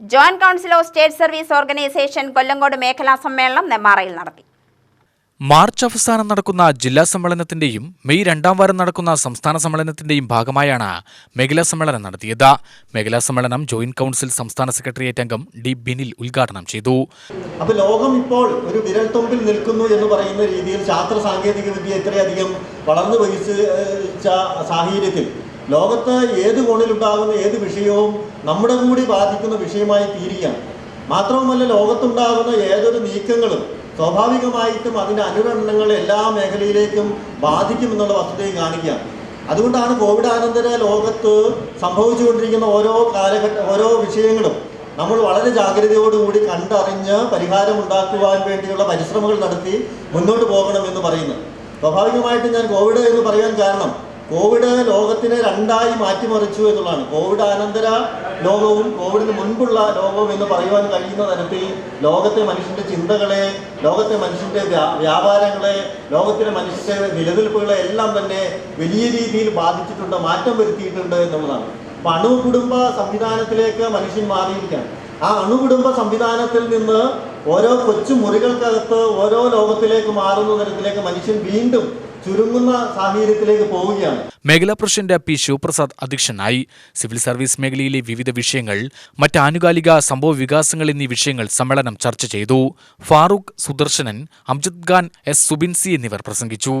Joint council of state service organisation Kollengode മേഖലാ സമ്മേളനം നെന്മാറയിൽ നടത്തി. മാർച്ച് അവസാനം നടക്കുന്ന ജില്ലാ സമ്മേളനത്തിന്റെയും മെയ് 2-ാം വാരം നടക്കുന്ന സംസ്ഥാന സമ്മേളനത്തിന്റെയും ഭാഗമായാണ് മേഖലാ സമ്മേളനം നടത്തിയത്. മേഖലാ സമ്മേളനം ജോയിന്റ് കൗൺസിൽ സംസ്ഥാന സെക്രട്ടേറിയറ്റ് അംഗം ഡി ബിനിൽ ഉദ്ഘാടനം ചെയ്തു. അപ്പോൾ ലോകം ഇപ്പോൾ ഒരു വിരൽത്തുമ്പിൽ നിൽക്കുന്നു എന്ന് പറയുന്ന രീതിയിൽ ശാസ്ത്ര സാങ്കേതിക വിദ്യ ഇത്രയധികം വളർന്നു വഹിച്ച സാഹചര്യത്തിൽ ലോകത്ത് ഏത് കോണിലുണ്ടാകുന്ന ഏത് വിഷയവും നമ്മുടെ കൂടി ബാധിക്കുന്ന വിഷയമായി തീരുകയാണ്. മാത്രവുമല്ല, ലോകത്തുണ്ടാകുന്ന ഏതൊരു നീക്കങ്ങളും സ്വാഭാവികമായിട്ടും അതിൻ്റെ അനുരണനങ്ങൾ എല്ലാ മേഖലയിലേക്കും ബാധിക്കുമെന്നുള്ള വസ്തുതയും കാണിക്കുകയാണ്. അതുകൊണ്ടാണ് കോവിഡാനന്തര ലോകത്ത് സംഭവിച്ചുകൊണ്ടിരിക്കുന്ന ഓരോ വിഷയങ്ങളും നമ്മൾ വളരെ ജാഗ്രതയോടുകൂടി കണ്ടറിഞ്ഞ് പരിഹാരമുണ്ടാക്കുവാൻ വേണ്ടിയുള്ള പരിശ്രമങ്ങൾ നടത്തി മുന്നോട്ട് പോകണമെന്ന് പറയുന്നത്. സ്വാഭാവികമായിട്ടും ഞാൻ കോവിഡ് എന്ന് പറയാൻ കാരണം കോവിഡ് ലോകത്തിനെ രണ്ടായി മാറ്റിമറിച്ചു എന്നുള്ളതാണ്. കോവിഡാനന്തര ലോകവും കോവിഡിന് മുൻപുള്ള ലോകവും എന്ന് പറയുവാൻ കഴിയുന്ന തരത്തിൽ ലോകത്തെ മനുഷ്യൻ്റെ ചിന്തകളെ, ലോകത്തെ മനുഷ്യൻ്റെ വ്യാപാരങ്ങളെ, ലോകത്തിലെ മനുഷ്യൻ്റെ നിലനിൽപ്പുകളെ എല്ലാം തന്നെ വലിയ രീതിയിൽ ബാധിച്ചിട്ടുണ്ട്, മാറ്റം വരുത്തിയിട്ടുണ്ട് എന്നുള്ളതാണ്. അപ്പം അണുകുടുംബ സംവിധാനത്തിലേക്ക് മനുഷ്യൻ മാറിയിരിക്കുകയാണ്. ആ അണുകുടുംബ സംവിധാനത്തിൽ നിന്ന് ഓരോ കൊച്ചു മുറികൾക്കകത്ത് ഓരോ ലോകത്തിലേക്ക് മാറുന്ന തരത്തിലേക്ക് മനുഷ്യൻ വീണ്ടും ചുരുങ്ങുന്ന സാഹചര്യത്തിലേക്ക് പോവുകയാണ്. മേഖലാ പ്രസിഡന്റ് പി ശിവപ്രസാദ് അധ്യക്ഷനായി. സിവിൽ സർവീസ് മേഖലയിലെ വിവിധ വിഷയങ്ങൾ, മറ്റ് ആനുകാലിക സംഭവ വികാസങ്ങൾ എന്നീ വിഷയങ്ങൾ സമ്മേളനം ചർച്ച ചെയ്തു. ഫാറൂഖ്, സുദർശനൻ, അംജദ് ഖാൻ, എസ് സുബിൻസി എന്നിവർ പ്രസംഗിച്ചു.